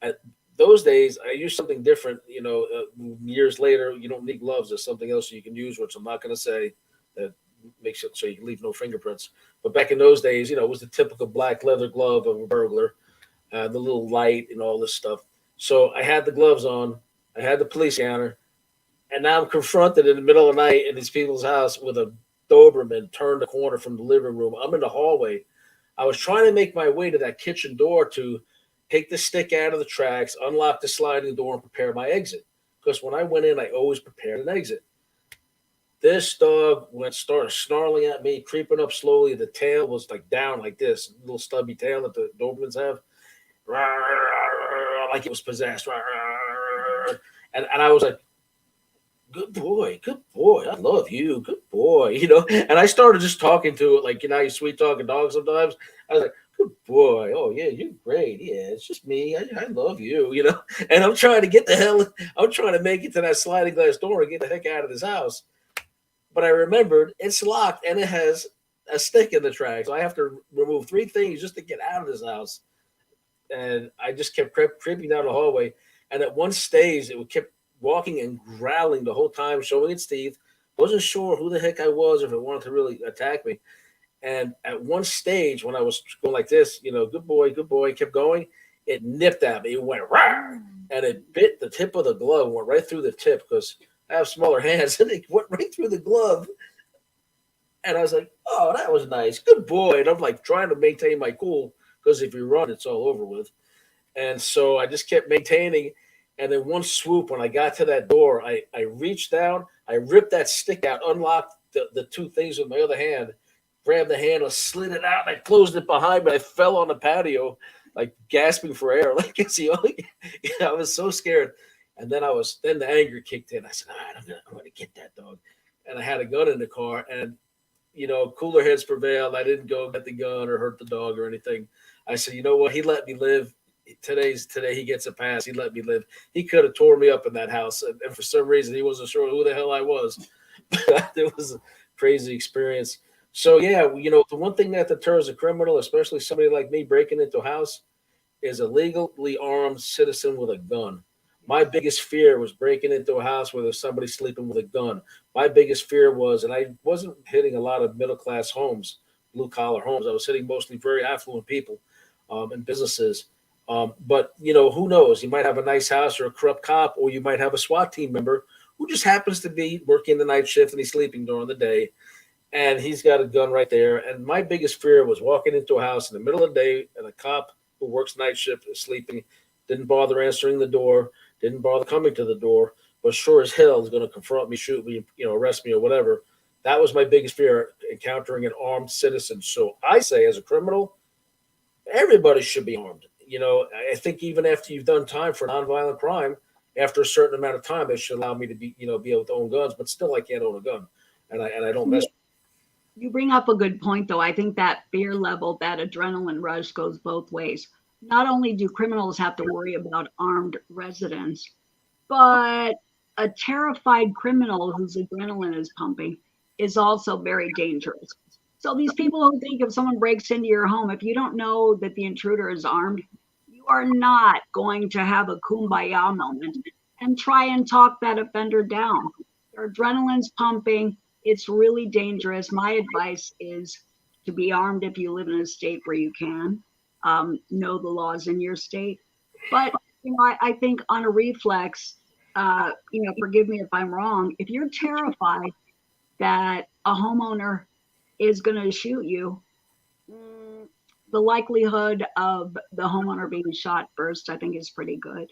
At those days, I used something different. Years later, you don't need gloves. There's something else you can use, which I'm not going to say, that makes it so you can leave no fingerprints. But back in those days, it was the typical black leather glove of a burglar, the little light and all this stuff. So I had the gloves on. I had the police scanner. And now I'm confronted in the middle of the night in these people's house with a Doberman turned the corner from the living room. I'm in the hallway. I was trying to make my way to that kitchen door to take the stick out of the tracks, unlock the sliding door, and prepare my exit. Because when I went in, I always prepared an exit. This dog started snarling at me, creeping up slowly. The tail was like down like this, little stubby tail that the Dobermans have. Like it was possessed. And I was like, good boy, I love you, good boy, And I started just talking to it like, you sweet talking dog sometimes. I was like, good boy, oh yeah, you're great, yeah, it's just me, I love you, And I'm trying to make it to that sliding glass door and get the heck out of this house. But I remembered it's locked and it has a stick in the track, so I have to remove 3 things just to get out of this house. And I just kept creeping down the hallway, and at one stage it kept walking and growling the whole time, showing its teeth. Wasn't sure who the heck I was, if it wanted to really attack me. And at one stage, when I was going like this, good boy, kept going, it nipped at me. It went rah, and it bit the tip of the glove, went right through the tip, because I have smaller hands, and it went right through the glove. And I was like, oh, that was nice, good boy. And I'm like trying to maintain my cool, because if you run, it's all over with. And so I just kept maintaining. And then one swoop, when I got to that door, I reached down, I ripped that stick out, unlocked the 2 things with my other hand, grabbed the handle, slid it out, and I closed it behind me. I fell on the patio, like gasping for air. Like it's the only, I was so scared. And then the anger kicked in. I said, all right, I'm gonna get that dog. And I had a gun in the car, and cooler heads prevailed. I didn't go get the gun or hurt the dog or anything. I said, you know what? He let me live. Today he gets a pass. He let me live. He could have tore me up in that house, and for some reason he wasn't sure who the hell I was. It was a crazy experience. So yeah, the one thing that deters a criminal, especially somebody like me breaking into a house, is a legally armed citizen with a gun. My biggest fear was breaking into a house where there's somebody sleeping with a gun. My biggest fear was, and I wasn't hitting a lot of middle class homes, blue collar homes. I was hitting mostly very affluent people and businesses. But who knows? You might have a nice house or a corrupt cop, or you might have a SWAT team member who just happens to be working the night shift and he's sleeping during the day, and he's got a gun right there. And my biggest fear was walking into a house in the middle of the day, and a cop who works night shift is sleeping, didn't bother answering the door, didn't bother coming to the door, but sure as hell is going to confront me, shoot me, arrest me or whatever. That was my biggest fear, encountering an armed citizen. So I say, as a criminal, everybody should be armed. I think even after you've done time for nonviolent crime, after a certain amount of time, they should allow me to be able to own guns. But still, I can't own a gun, and I don't mess. You bring up a good point, though. I think that fear level, that adrenaline rush, goes both ways. Not only do criminals have to worry about armed residents, but a terrified criminal whose adrenaline is pumping is also very dangerous. So these people who think if someone breaks into your home, if you don't know that the intruder is armed, you are not going to have a kumbaya moment and try and talk that offender down. Their adrenaline's pumping. It's really dangerous. My advice is to be armed if you live in a state where you can. Know the laws in your state. But I think on a reflex, forgive me if I'm wrong, if you're terrified that a homeowner is going to shoot you, the likelihood of the homeowner being shot first, I think, is pretty good.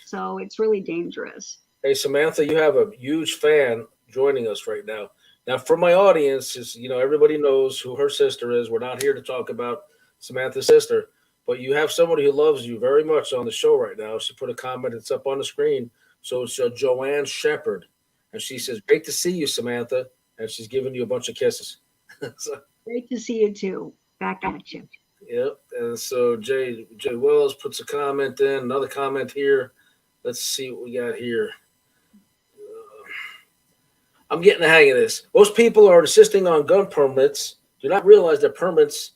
So it's really dangerous. Hey, Samantha, you have a huge fan joining us right now. Now, for my audience, is everybody knows who her sister is. We're not here to talk about Samantha's sister, but you have somebody who loves you very much on the show right now. She put a comment. It's up on the screen. So it's Joanne Shepherd, and she says, "Great to see you, Samantha," and she's giving you a bunch of kisses. So, Great to see you too. Back at you. yep. And so Jay Wells puts a comment in. Another comment here. Let's see what we got here. I'm getting the hang of this. Most people are insisting on gun permits. Do not realize that permits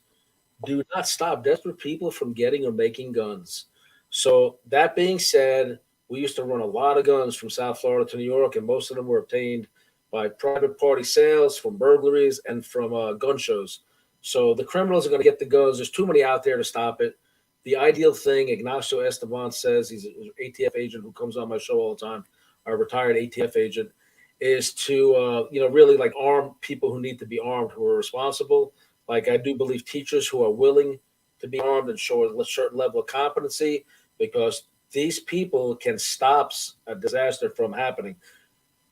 do not stop desperate people from getting or making guns. So that being said, we used to run a lot of guns from South Florida to New York, and most of them were obtained by private party sales, from burglaries, and from gun shows. So the criminals are going to get the guns. There's too many out there to stop it. The ideal thing, Ignacio Esteban says, he's an ATF agent who comes on my show all the time, a retired ATF agent, is to really like arm people who need to be armed, who are responsible. Like, I do believe teachers who are willing to be armed and show a certain level of competency, because these people can stop a disaster from happening.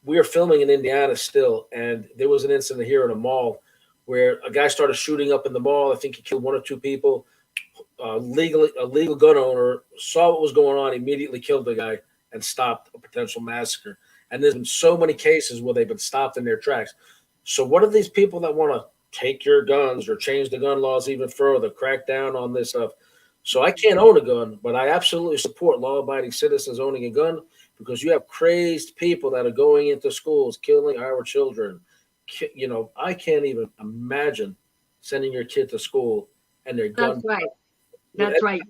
We are filming in Indiana still, and there was an incident here in a mall where a guy started shooting up in the mall. I think he killed one or two people. A legal gun owner saw what was going on, immediately killed the guy and stopped a potential massacre. And there's been so many cases where they've been stopped in their tracks. So what are these people that want to take your guns or change the gun laws even further, crack down on this stuff? So I can't own a gun, but I absolutely support law-abiding citizens owning a gun, because you have crazed people that are going into schools, killing our children. I can't even imagine sending your kid to school and their gun. That's right. That's right.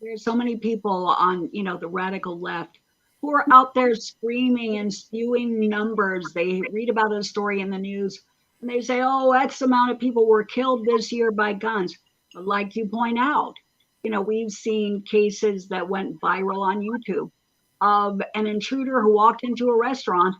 There's so many people on, the radical left who are out there screaming and spewing numbers. They read about a story in the news and they say, oh, X amount of people were killed this year by guns. But like you point out, we've seen cases that went viral on YouTube of an intruder who walked into a restaurant.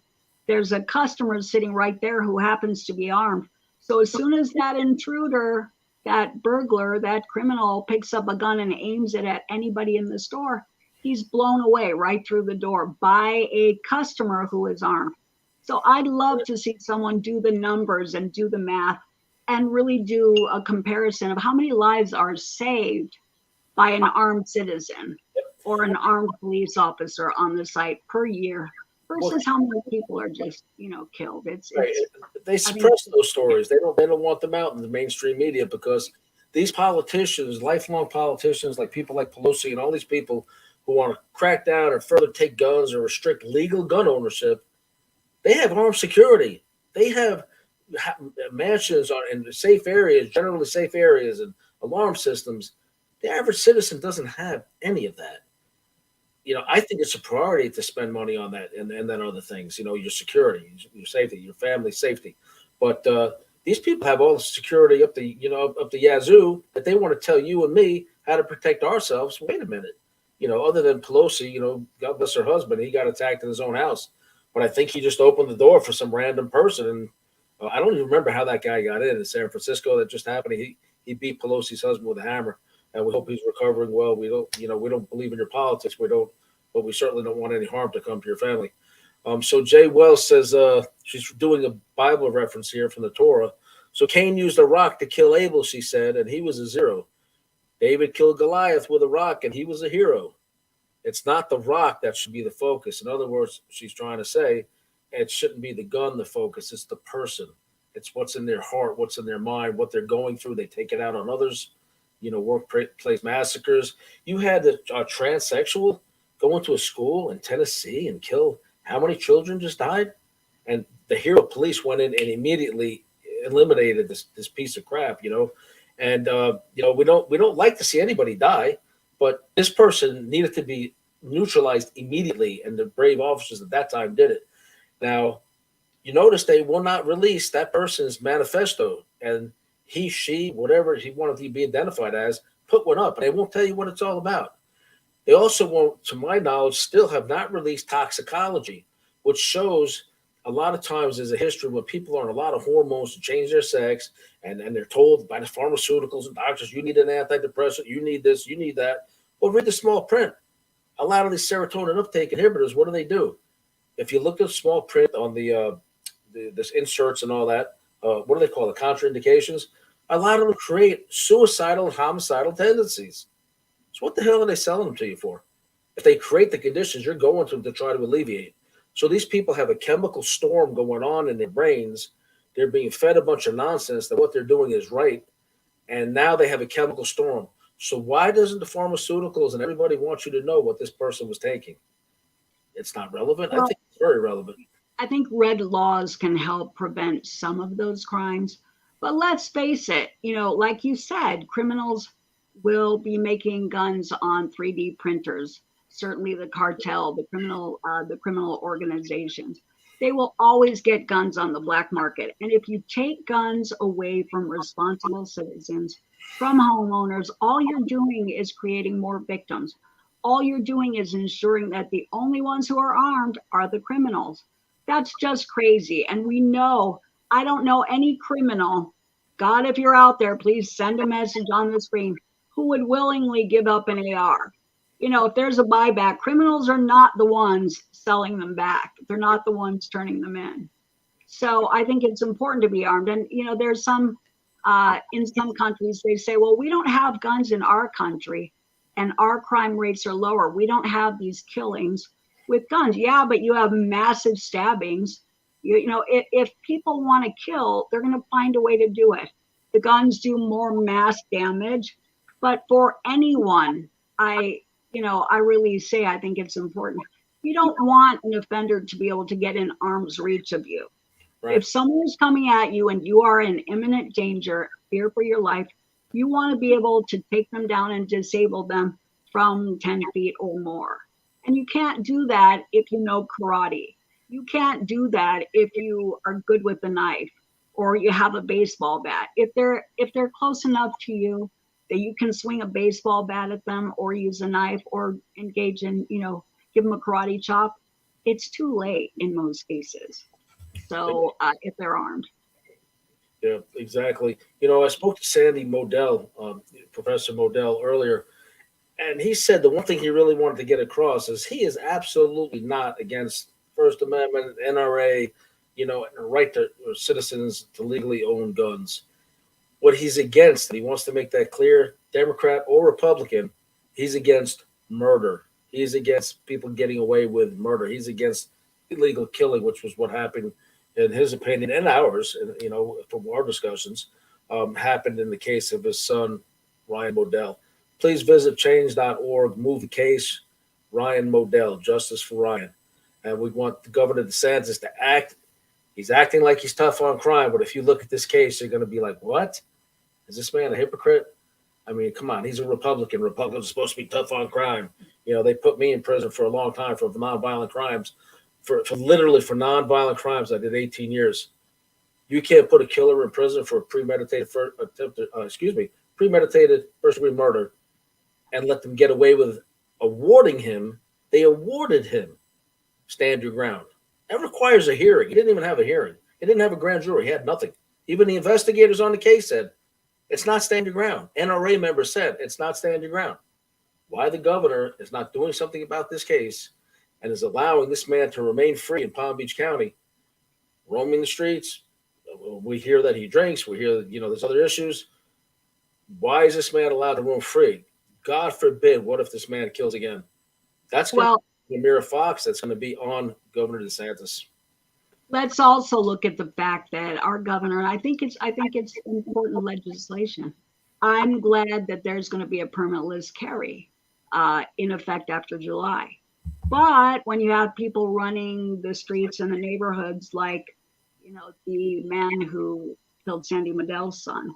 There's a customer sitting right there who happens to be armed. So as soon as that intruder, that burglar, that criminal picks up a gun and aims it at anybody in the store, he's blown away right through the door by a customer who is armed. So I'd love to see someone do the numbers and do the math and really do a comparison of how many lives are saved by an armed citizen or an armed police officer on the site per year versus how many people are just, killed. They suppress those stories. They don't want them out in the mainstream media, because these politicians, lifelong politicians, like people like Pelosi and all these people who want to crack down or further take guns or restrict legal gun ownership, they have armed security. They have mansions in safe areas, generally safe areas, and alarm systems. The average citizen doesn't have any of that. I think it's a priority to spend money on that and then other things, your security, your safety, your family's safety. But these people have all the security up the yazoo, that they want to tell you and me how to protect ourselves. Wait a minute. Other than Pelosi, God bless her husband, he got attacked in his own house. But I think he just opened the door for some random person. And I don't even remember how that guy got in San Francisco. That just happened. He beat Pelosi's husband with a hammer. And we hope he's recovering well. We don't believe in your politics. We don't, but we certainly don't want any harm to come to your family. So Jay Wells says she's doing a Bible reference here from the Torah. So Cain used a rock to kill Abel, she said, and he was a zero. David killed Goliath with a rock, and he was a hero. It's not the rock that should be the focus. In other words, she's trying to say it shouldn't be the gun the focus. It's the person. It's what's in their heart, what's in their mind, what they're going through. They take it out on others. Workplace massacres. You had a transsexual go into a school in Tennessee and kill how many children just died? And the hero police went in and immediately eliminated this piece of crap, And we don't like to see anybody die, but this person needed to be neutralized immediately, and the brave officers at that time did it. Now, you notice they will not release that person's manifesto, and he, she, whatever he wanted to be identified as, put one up, and they won't tell you what it's all about. They also won't, to my knowledge, still have not released toxicology, which shows a lot of times there's a history when people are on a lot of hormones to change their sex, and they're told by the pharmaceuticals and doctors, you need an antidepressant, you need this, you need that. Well, read the small print. A lot of these serotonin uptake inhibitors, what do? If you look at small print on the this inserts and all that. What do they call it? Contraindications. A lot of them create suicidal and homicidal tendencies. So what the hell are they selling them to you for? If they create the conditions, you're going to try to alleviate. So these people have a chemical storm going on in their brains. They're being fed a bunch of nonsense that what they're doing is right. And now they have a chemical storm. So why doesn't the pharmaceuticals and everybody want you to know what this person was taking? It's not relevant. Well, I think it's very relevant. I think red laws can help prevent some of those crimes. But let's face it, like you said, criminals will be making guns on 3D printers. Certainly the cartel, the criminal organizations. They will always get guns on the black market. And if you take guns away from responsible citizens, from homeowners, all you're doing is creating more victims. All you're doing is ensuring that the only ones who are armed are the criminals. That's just crazy. And we know, I don't know any criminal, God, if you're out there, please send a message on the screen, who would willingly give up an AR. If there's a buyback, criminals are not the ones selling them back. They're not the ones turning them in. So I think it's important to be armed. And, there's some, in some countries, they say, well, we don't have guns in our country and our crime rates are lower. We don't have these killings with guns. Yeah, but you have massive stabbings. If people want to kill, they're going to find a way to do it. The guns do more mass damage. But for anyone, I really say I think it's important. You don't want an offender to be able to get in arm's reach of you. Right. If someone is coming at you and you are in imminent danger, fear for your life, you want to be able to take them down and disable them from 10 feet or more. And you can't do that if you know karate. You can't do that if you are good with a knife or you have a baseball bat. If they're close enough to you that you can swing a baseball bat at them or use a knife or engage in, give them a karate chop, it's too late in most cases. So if they're armed. Yeah, exactly. I spoke to Sandy Modell, Professor Modell earlier, and he said the one thing he really wanted to get across is he is absolutely not against First Amendment, NRA, and the right to citizens to legally own guns. What he's against, and he wants to make that clear, Democrat or Republican, he's against murder. He's against people getting away with murder. He's against illegal killing, which was what happened, in his opinion and ours, from our discussions, happened in the case of his son, Ryan Modell. Please visit change.org, move the case, Ryan Modell, Justice for Ryan. And we want the Governor DeSantis to act. He's acting like he's tough on crime, but if you look at this case, you're going to be like, what? Is this man a hypocrite? I mean, come on, he's a Republican. Republicans are supposed to be tough on crime. They put me in prison for a long time for nonviolent crimes. For nonviolent crimes, I did 18 years. You can't put a killer in prison for premeditated first-degree murder and let them get away with awarding him. They awarded him stand your ground. That requires a hearing. He didn't even have a hearing. He didn't have a grand jury. He had nothing. Even the investigators on the case said, it's not stand your ground. NRA members said, it's not stand your ground. Why the governor is not doing something about this case and is allowing this man to remain free in Palm Beach County, roaming the streets. We hear that he drinks. We hear that, there's other issues. Why is this man allowed to roam free? God forbid, what if this man kills again? That's going to be a Amira Fox that's going to be on Governor DeSantis. Let's also look at the fact that our governor, and I think it's important legislation. I'm glad that there's going to be a permitless carry in effect after July. But when you have people running the streets and the neighborhoods like, the man who killed Sandy Modell's son,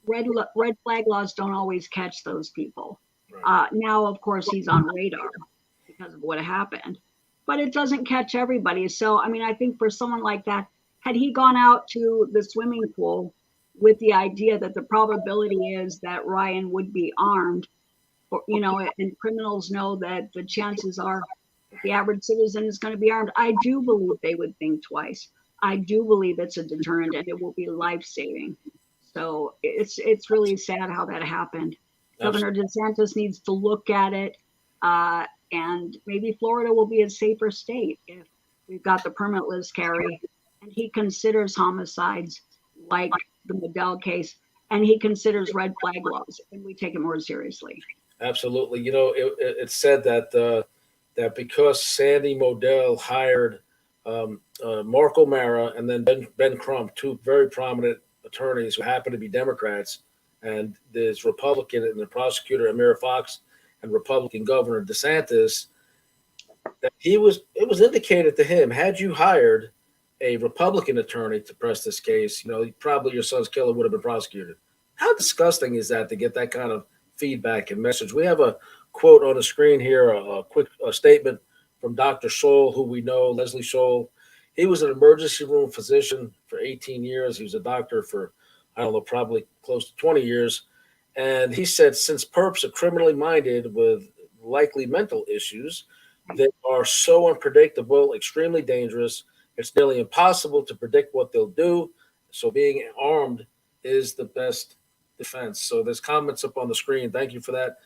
red flag laws don't always catch those people. Right. Now, of course, he's on radar because of what happened, but it doesn't catch everybody. So, I think for someone like that, had he gone out to the swimming pool with the idea that the probability is that Ryan would be armed, and criminals know that the chances are the average citizen is going to be armed, I do believe they would think twice. I do believe it's a deterrent and it will be life-saving. So it's really sad how that happened. Absolutely. Governor DeSantis needs to look at it, and maybe Florida will be a safer state if we've got the permitless carry and he considers homicides like the Medell case, and he considers red flag laws, and we take it more seriously. Absolutely. You know, it's said that that because Sandy Modell hired Markle Mara and then Ben Crump, two very prominent attorneys who happen to be Democrats, and there's Republican and the prosecutor Amir Fox and Republican Governor DeSantis, that it was indicated to him, had you hired a Republican attorney to press this case, you know, probably your son's killer would have been prosecuted. How disgusting is that to get that kind of feedback and message? We have a quote on the screen here, a quick statement from Dr. Scholl, who we know, Leslie Scholl. He was an emergency room physician for 18 years. He was a doctor for, I don't know, probably close to 20 years. And he said, since perps are criminally minded with likely mental issues that are so unpredictable, extremely dangerous, it's nearly impossible to predict what they'll do. So being armed is the best defense. So there's comments up on the screen. Thank you for that.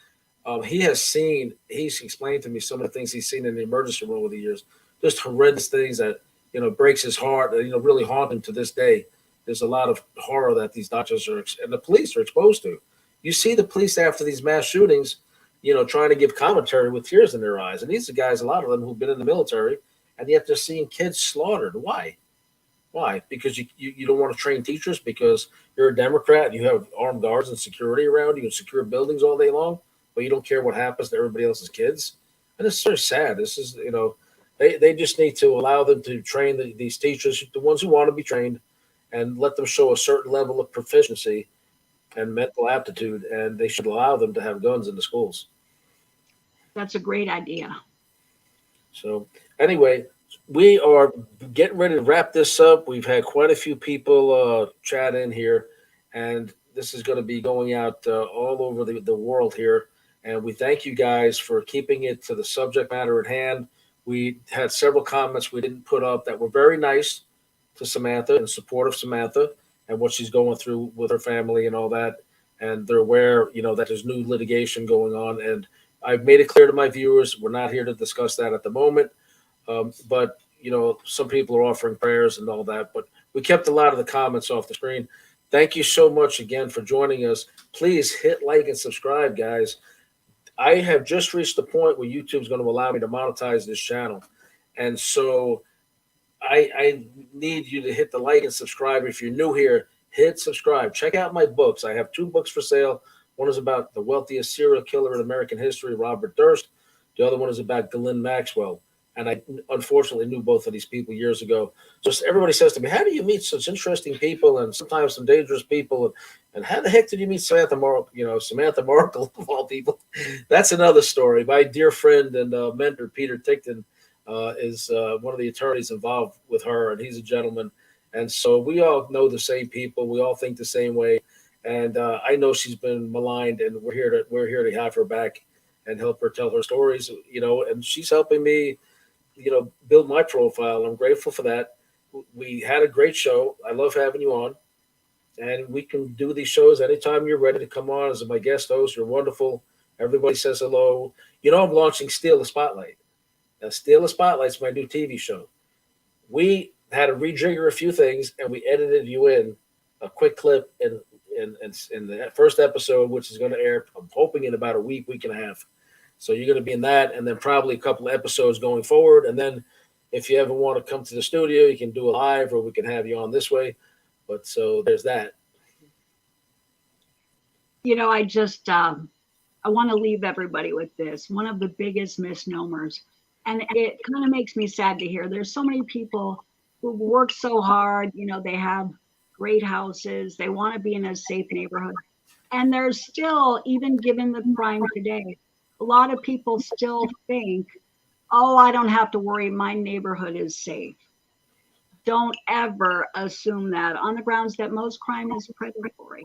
He's explained to me some of the things he's seen in the emergency room over the years, just horrendous things that, you know, breaks his heart, you know, really haunt him to this day. There's a lot of horror that these doctors and the police are exposed to. You see the police after these mass shootings, you know, trying to give commentary with tears in their eyes. And these are guys, a lot of them who've been in the military, and yet they're seeing kids slaughtered. Why? Why? Because you don't want to train teachers because you're a Democrat and you have armed guards and security around you and secure buildings all day long, but you don't care what happens to everybody else's kids. And it's so sad. This is, you know, they just need to allow them to train these teachers, the ones who want to be trained, and let them show a certain level of proficiency and mental aptitude, and they should allow them to have guns in the schools. That's a great idea. So anyway, we are getting ready to wrap this up. We've had quite a few people chat in here, and this is going to be going out all over the world here. And we thank you guys for keeping it to the subject matter at hand. We had several comments we didn't put up that were very nice to Samantha, in support of Samantha and what she's going through with her family and all that. And they're aware, you know, that there's new litigation going on. And I've made it clear to my viewers, we're not here to discuss that at the moment. But, you know, some people are offering prayers and all that. But we kept a lot of the comments off the screen. Thank you so much again for joining us. Please hit like and subscribe, guys. I have just reached the point where YouTube's going to allow me to monetize this channel. And so I need you to hit the like and subscribe. If you're new here, hit subscribe. Check out my books. I have 2 books for sale. One is about the wealthiest serial killer in American history, Robert Durst. The other one is about Ghislaine Maxwell. And I unfortunately knew both of these people years ago. Just everybody says to me, how do you meet such interesting people and sometimes some dangerous people? And how the heck did you meet Samantha Markle, you know, Samantha Markle of all people? That's another story. My dear friend and mentor, Peter Tickton, is one of the attorneys involved with her, and he's a gentleman. And so we all know the same people. We all think the same way. And I know she's been maligned, and we're here to have her back and help her tell her stories, you know, and she's helping me, you know, build my profile. I'm grateful for that. We had a great show. I love having you on, and we can do these shows anytime you're ready to come on as my guest host. You're wonderful. Everybody says hello. You know, I'm launching Steal the Spotlight. Now, Steal the Spotlight's my new TV show. We had to rejigger a few things, and we edited you in a quick clip in the first episode, which is going to air, I'm hoping, in about a week and a half. So you're going to be in that, and then probably a couple of episodes going forward. And then if you ever want to come to the studio, you can do it live, or we can have you on this way. But so there's that. You know, I just, I want to leave everybody with this. One of the biggest misnomers, and it kind of makes me sad to hear, there's so many people who work so hard, you know, they have great houses, they want to be in a safe neighborhood. And there's still, even given the crime today, a lot of people still think, oh, I don't have to worry, my neighborhood is safe. Don't ever assume that, on the grounds that most crime is predatory.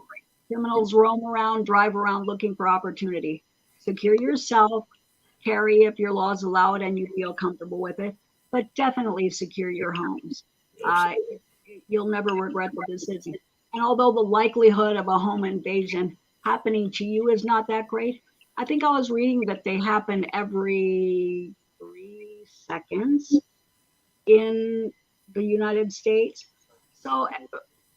Criminals roam around, drive around looking for opportunity. Secure yourself, carry if your laws allow it and you feel comfortable with it, but definitely secure your homes. You'll never regret the decision. And although the likelihood of a home invasion happening to you is not that great, I think I was reading that they happen every 3 seconds in the United States. So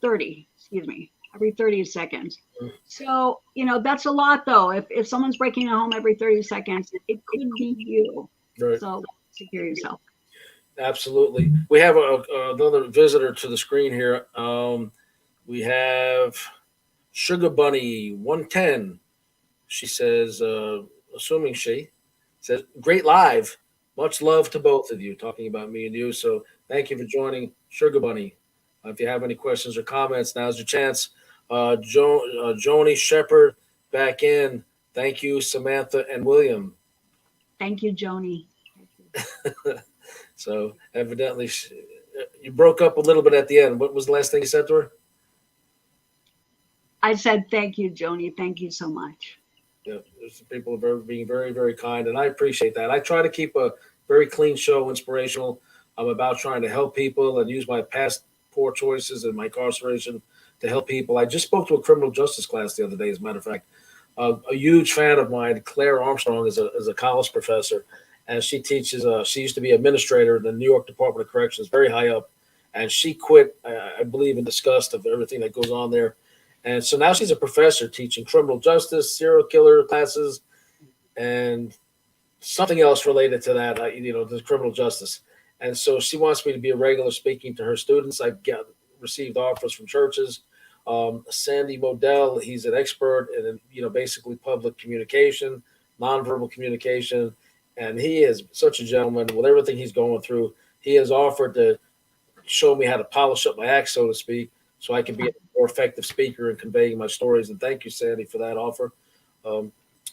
30, excuse me, every 30 seconds. So, that's a lot though. If someone's breaking a home every 30 seconds, it could be you. Right. So secure yourself. Absolutely. We have another visitor to the screen here. We have Sugar Bunny 110. She says, assuming she says, great live. Much love to both of you, talking about me and you. So thank you for joining, Sugar Bunny. If you have any questions or comments, now's your chance. Joni Shepherd back in. Thank you, Samantha and William. Thank you, Joni. So evidently, you broke up a little bit at the end. What was the last thing you said to her? I said, thank you, Joni. Thank you so much. Yeah, people are being very, very kind, and I appreciate that. I try to keep a very clean show, inspirational. I'm about trying to help people and use my past poor choices and my incarceration to help people. I just spoke to a criminal justice class the other day, as a matter of fact. A huge fan of mine, Claire Armstrong, is a college professor, and she teaches. She used to be administrator in the New York Department of Corrections, very high up, and she quit, I believe, in disgust of everything that goes on there. And so now she's a professor teaching criminal justice, serial killer classes, and something else related to that, the criminal justice. And so she wants me to be a regular speaking to her students. I've received offers from churches. Sandy Modell, he's an expert in, basically public communication, nonverbal communication. And he is such a gentleman with everything he's going through. He has offered to show me how to polish up my act, so to speak, so I can be a more effective speaker in conveying my stories. And thank you, Sandy, for that offer.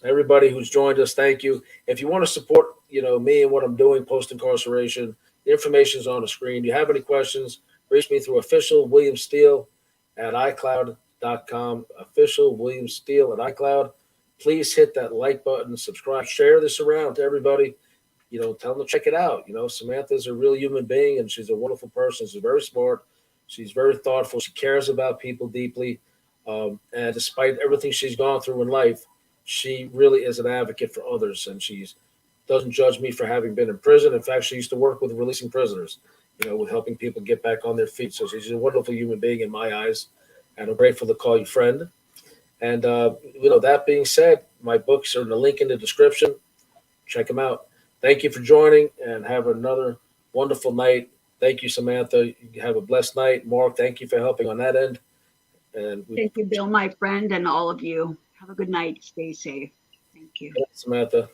Everybody who's joined us, thank you. If you want to support, me and what I'm doing post-incarceration, the information is on the screen. Do you have any questions? Reach me through official William Steele at iCloud.com, official William Steele at iCloud. Please hit that like button, subscribe, share this around to everybody. Tell them to check it out. Samantha's a real human being, and she's a wonderful person. She's very smart. She's very thoughtful. She cares about people deeply. And despite everything she's gone through in life, she really is an advocate for others. And she doesn't judge me for having been in prison. In fact, she used to work with releasing prisoners, with helping people get back on their feet. So she's a wonderful human being in my eyes. And I'm grateful to call you friend. And, that being said, my books are in the link in the description. Check them out. Thank you for joining, and have another wonderful night. Thank you, Samantha. You have a blessed night. Mark, thank you for helping on that end. And thank you, Bill, my friend, and all of you. Have a good night. Stay safe. Thank you. Samantha.